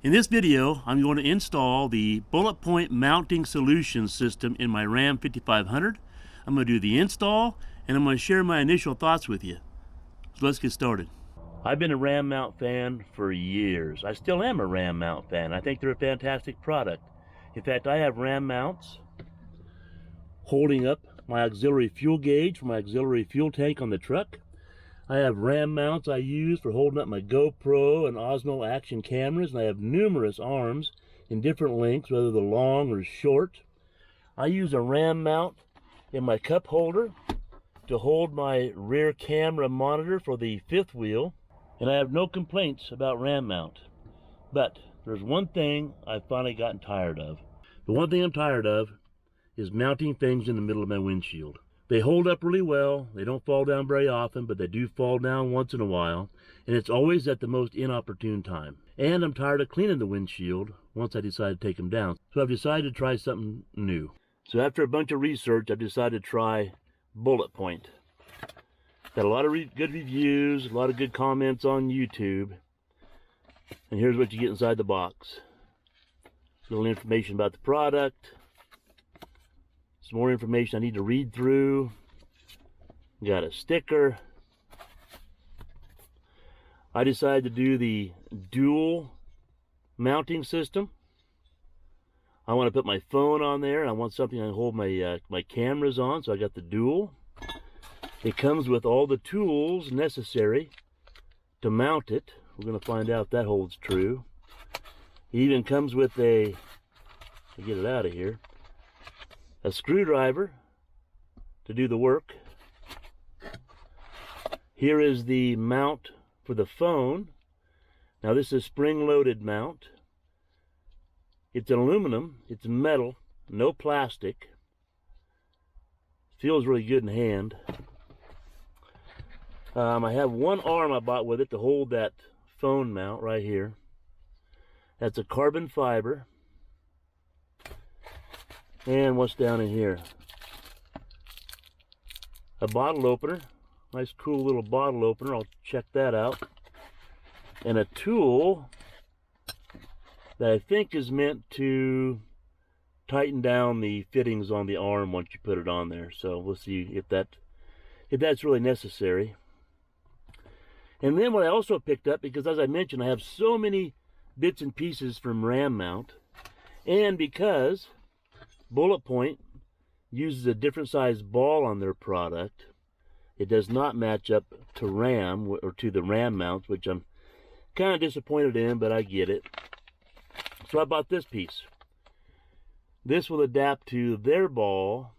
In this video, I'm going to install the Bulletpoint Mounting Solutions system in my Ram 5500. I'm going to do the install, and I'm going to share my initial thoughts with you. So let's get started. I've been a Ram mount fan for years. I still am a Ram mount fan. I think they're a fantastic product. In fact, I have Ram mounts holding up my auxiliary fuel gauge for my auxiliary fuel tank on the truck. I have Ram mounts I use for holding up my GoPro and Osmo action cameras, and I have numerous arms in different lengths, whether they're long or short. I use a Ram mount in my cup holder to hold my rear camera monitor for the fifth wheel, and I have no complaints about Ram mount. But there's one thing I've finally gotten tired of. The one thing I'm tired of is mounting things in the middle of my windshield. They hold up really well. They don't fall down very often, but they do fall down once in a while, and it's always at the most inopportune time. And I'm tired of cleaning the windshield once I decide to take them down. So I've decided to try something new. So after a bunch of research, I've decided to try Bulletpoint. Got a lot of good reviews, a lot of good comments on YouTube. And here's what you get inside the box. A little information about the product. Some more information I need to read through. Got a sticker. I decided to do the dual mounting system. I want to put my phone on there. I want something I can hold my cameras on, so I got the dual. It comes with all the tools necessary to mount it. We're going to find out if that holds true. It even comes with a, to get it out of here, a screwdriver to do the work. Here is the mount for the phone. Now this is spring-loaded mount. It's aluminum, it's metal, no plastic. Feels really good in hand. I have one arm I bought with it to hold that phone mount right here. That's a carbon fiber. And what's down in here? A bottle opener. Nice cool little bottle opener. I'll check that out. And a tool that I think is meant to tighten down the fittings on the arm once you put it on there. So we'll see if that's really necessary. And then what I also picked up, because as I mentioned, I have so many bits and pieces from Ram mount, and because Bulletpoint uses a different size ball on their product, it does not match up to Ram, or to the Ram mounts, which I'm kind of disappointed in, but I get it. So I bought this piece. This will adapt to their ball,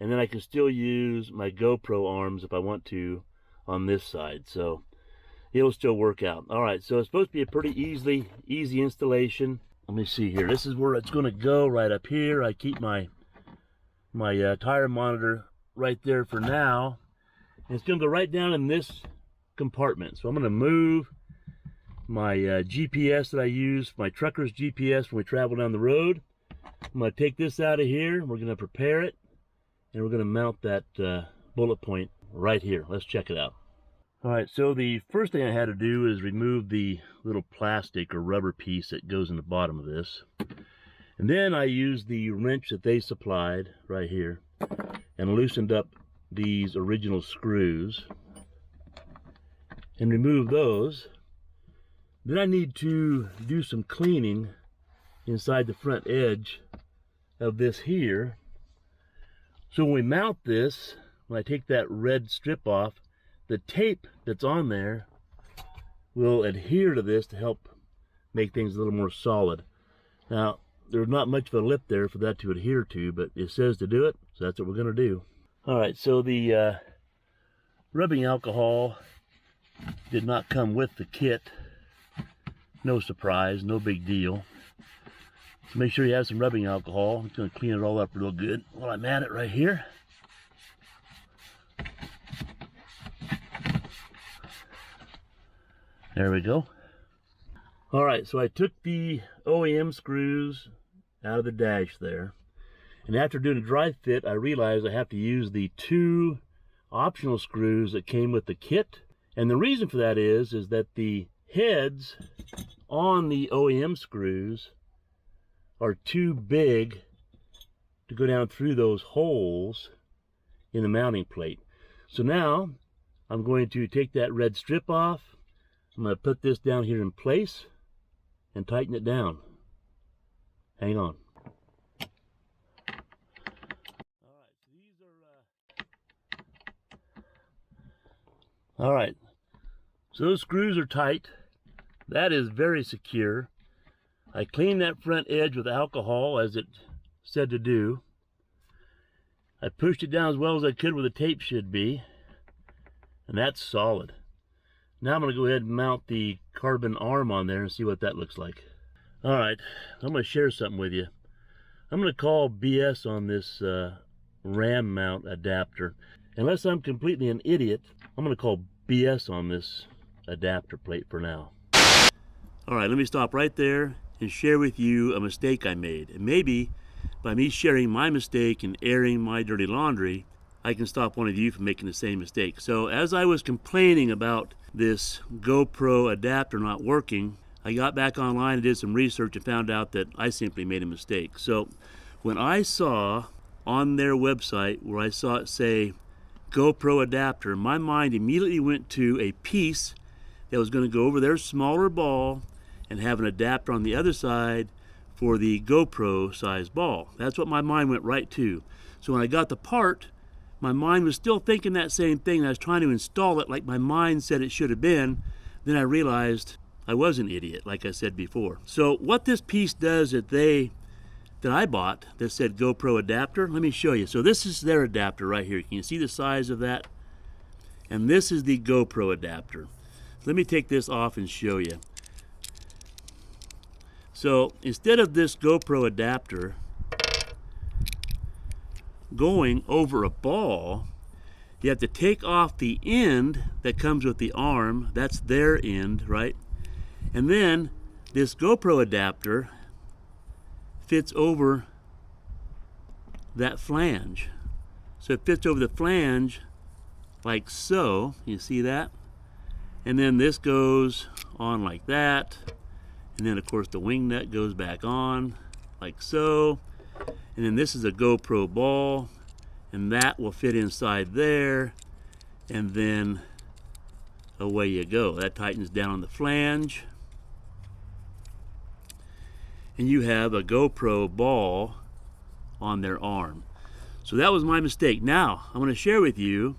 and then I can still use my GoPro arms if I want to on this side, so it'll still work out. All right, so it's supposed to be a pretty easy installation. Let me see here. This is where it's going to go, right up here. I keep my tire monitor right there for now. And it's going to go right down in this compartment. So I'm going to move my GPS that I use, my trucker's GPS when we travel down the road. I'm going to take this out of here. We're going to prepare it, and we're going to mount that Bulletpoint right here. Let's check it out. All right, so the first thing I had to do is remove the little plastic or rubber piece that goes in the bottom of this. And then I used the wrench that they supplied right here and loosened up these original screws and remove those. Then I need to do some cleaning inside the front edge of this here. So when we mount this, when I take that red strip off, the tape that's on there will adhere to this to help make things a little more solid. Now, there's not much of a lip there for that to adhere to, but it says to do it, so that's what we're going to do. All right, so the rubbing alcohol did not come with the kit. No surprise, no big deal. So make sure you have some rubbing alcohol. I'm going to clean it all up real good while I'm at it right here. There we go. All right, so I took the OEM screws out of the dash there. And after doing a dry fit, I realized I have to use the 2 optional screws that came with the kit. And the reason for that is that the heads on the OEM screws are too big to go down through those holes in the mounting plate. So now I'm going to take that red strip off. I'm going to put this down here in place and tighten it down. Hang on. All right, so those screws are tight. That is very secure. I cleaned that front edge with alcohol as it said to do. I pushed it down as well as I could where the tape should be, and that's solid. Now I'm going to go ahead and mount the carbon arm on there and see what that looks like. All right, I'm going to share something with you. I'm going to call BS on this ram mount adapter. Unless I'm completely an idiot, I'm going to call BS on this adapter plate for now. All right, let me stop right there and share with you a mistake I made. And maybe by me sharing my mistake and airing my dirty laundry, I can stop one of you from making the same mistake. So as I was complaining about this GoPro adapter not working, I got back online and did some research and found out that I simply made a mistake. So when I saw on their website where I saw it say GoPro adapter, my mind immediately went to a piece that was going to go over their smaller ball and have an adapter on the other side for the GoPro size ball. That's what my mind went right to. So when I got the part, my mind was still thinking that same thing. I was trying to install it like my mind said it should have been. Then I realized I was an idiot, like I said before. So what this piece does that I bought that said GoPro adapter, let me show you. So this is their adapter right here. Can you see the size of that? And this is the GoPro adapter. Let me take this off and show you. So instead of this GoPro adapter going over a ball, you have to take off the end that comes with the arm. That's their end, right? And then this GoPro adapter fits over that flange. So it fits over the flange like so. You see that? And then this goes on like that. And then of course the wing nut goes back on like so. And then this is a GoPro ball, and that will fit inside there. And then away you go. That tightens down on the flange. And you have a GoPro ball on their arm. So that was my mistake. Now, I'm going to share with you,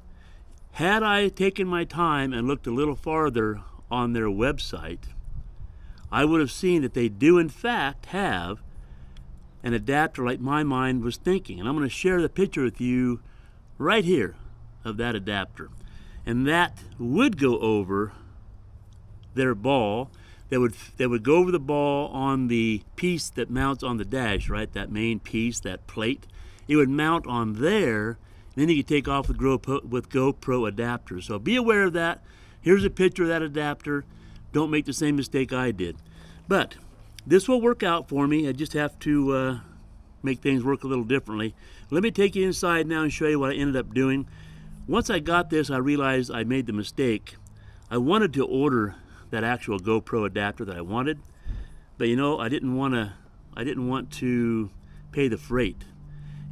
had I taken my time and looked a little farther on their website, I would have seen that they do in fact have an adapter like my mind was thinking. And I'm going to share the picture with you right here of that adapter. And that would go over their ball. That would go over the ball on the piece that mounts on the dash, right? That main piece, that plate. It would mount on there, and then you could take off with GoPro adapters. So be aware of that. Here's a picture of that adapter. Don't make the same mistake I did. But this will work out for me. I just have to make things work a little differently. Let me take you inside now and show you what I ended up doing. Once I got this, I realized I made the mistake. I wanted to order that actual GoPro adapter that I wanted, but you know, I didn't want to pay the freight.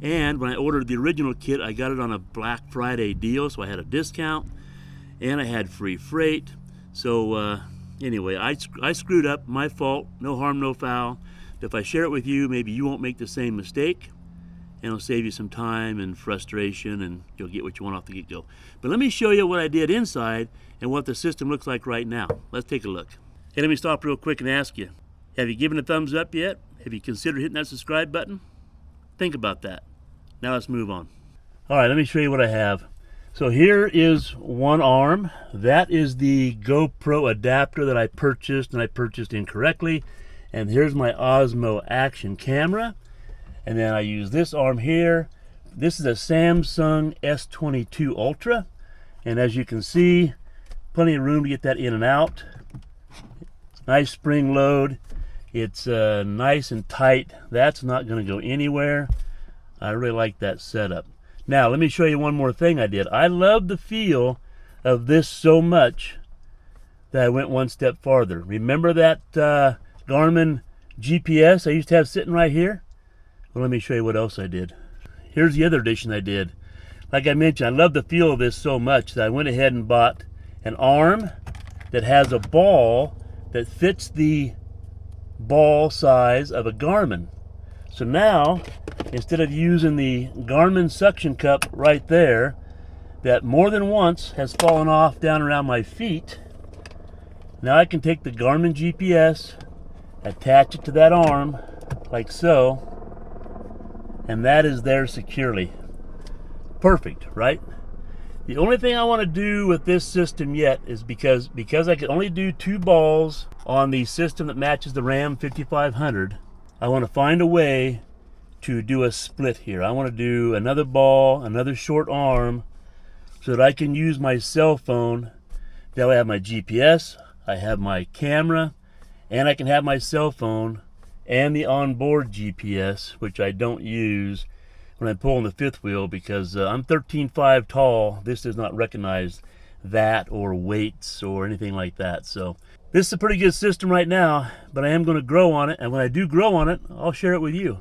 And when I ordered the original kit, I got it on a Black Friday deal, so I had a discount and I had free freight. So anyway, I screwed up. My fault. No harm, no foul. If I share it with you, maybe you won't make the same mistake, and it'll save you some time and frustration, and you'll get what you want off the get-go. But let me show you what I did inside and what the system looks like right now. Let's take a look. Hey, let me stop real quick and ask you, have you given a thumbs up yet? Have you considered hitting that subscribe button? Think about that. Now let's move on. All right, let me show you what I have. So here is one arm. That is the GoPro adapter that I purchased, and I purchased incorrectly. And here's my Osmo Action camera. And then I use this arm here. This is a Samsung S22 Ultra. And as you can see, plenty of room to get that in and out. Nice spring load. It's nice and tight. That's not going to go anywhere. I really like that setup. Now, let me show you one more thing I did. I love the feel of this so much that I went one step farther. Remember that Garmin GPS I used to have sitting right here? Well, let me show you what else I did. Here's the other addition I did. Like I mentioned, I love the feel of this so much that I went ahead and bought an arm that has a ball that fits the ball size of a Garmin. So now, instead of using the Garmin suction cup right there, that more than once has fallen off down around my feet, now I can take the Garmin GPS, attach it to that arm, like so, and that is there securely. Perfect, right? The only thing I want to do with this system yet is because I can only do 2 balls on the system that matches the Ram 5500, I want to find a way to do a split here. I want to do another ball, another short arm, so that I can use my cell phone. That way I have my GPS, I have my camera, and I can have my cell phone and the onboard GPS, which I don't use when I'm pulling the fifth wheel because I'm 13.5 tall. This does not recognize that or weights or anything like that. So this is a pretty good system right now, but I am going to grow on it, and when I do grow on it, I'll share it with you.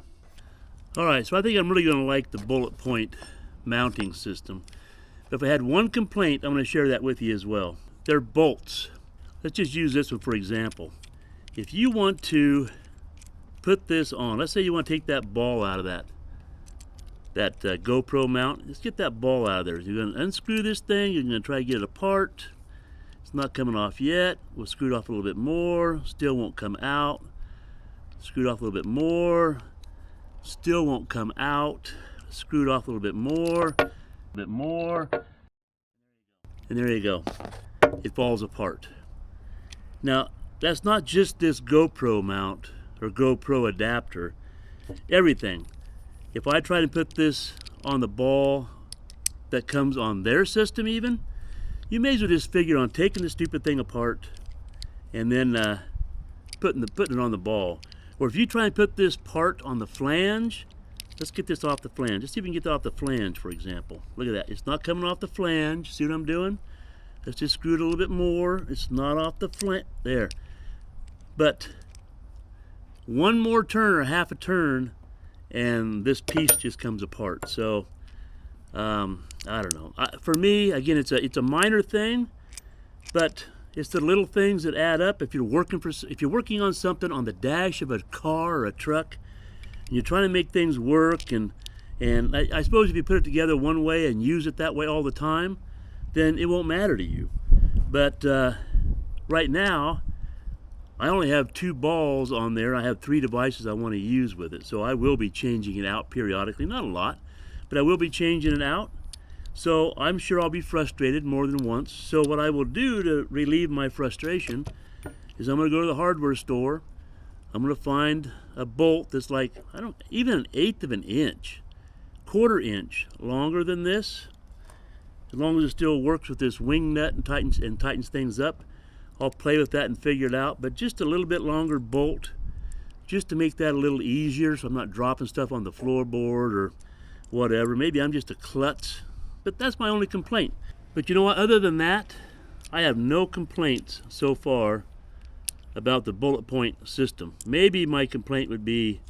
All right, so I think I'm really going to like the Bulletpoint mounting system. If I had one complaint, I'm going to share that with you as well. They're bolts. Let's just use this one for example. If you want to put this on, let's say you want to take that ball out of that GoPro mount. Let's get that ball out of there. You're going to unscrew this thing. You're going to try to get it apart. It's not coming off yet. We'll screw it off a little bit more. Still won't come out. Screw it off a little bit more. Still won't come out. Screw it off a little bit more. And there you go. It falls apart. Now, that's not just this GoPro mount or GoPro adapter. Everything. If I try to put this on the ball that comes on their system even, you may as well just figure on taking the stupid thing apart and then putting it on the ball. Or if you try and put this part on the flange, let's get this off the flange. Let's see if we can get that off the flange, for example. Look at that. It's not coming off the flange. See what I'm doing? Let's just screw it a little bit more. It's not off the flange. There. But one more turn or half a turn, and this piece just comes apart. So I don't know. For me, again, it's a minor thing, but it's the little things that add up. If you're working on something on the dash of a car or a truck, and you're trying to make things work, and I suppose if you put it together one way and use it that way all the time, then it won't matter to you. But right now, I only have 2 balls on there. I have 3 devices I want to use with it, so I will be changing it out periodically. Not a lot, but I will be changing it out. So I'm sure I'll be frustrated more than once. So what I will do to relieve my frustration is I'm going to go to the hardware store. I'm going to find a bolt that's like, even 1/8 of an inch, 1/4 inch longer than this. As long as it still works with this wing nut and tightens things up, I'll play with that and figure it out. But just a little bit longer bolt, just to make that a little easier, so I'm not dropping stuff on the floorboard or whatever. Maybe I'm just a klutz, but that's my only complaint. But you know what? Other than that, I have no complaints so far about the Bulletpoint system. Maybe my complaint would be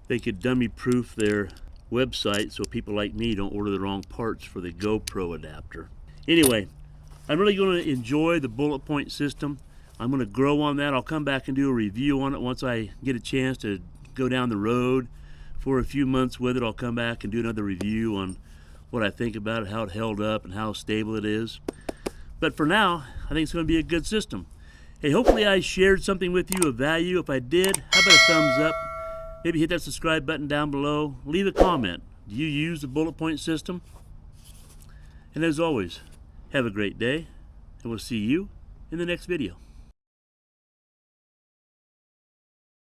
they could dummy-proof their website so people like me don't order the wrong parts for the GoPro adapter. Anyway, I'm really going to enjoy the Bulletpoint system. I'm going to grow on that. I'll come back and do a review on it once I get a chance to go down the road for a few months with it. I'll come back and do another review on what I think about it, how it held up, and how stable it is. But for now, I think it's going to be a good system. Hey, hopefully I shared something with you of value. If I did, how about a thumbs up? Maybe hit that subscribe button down below. Leave a comment. Do you use the Bulletpoint system? And as always, have a great day, and we'll see you in the next video.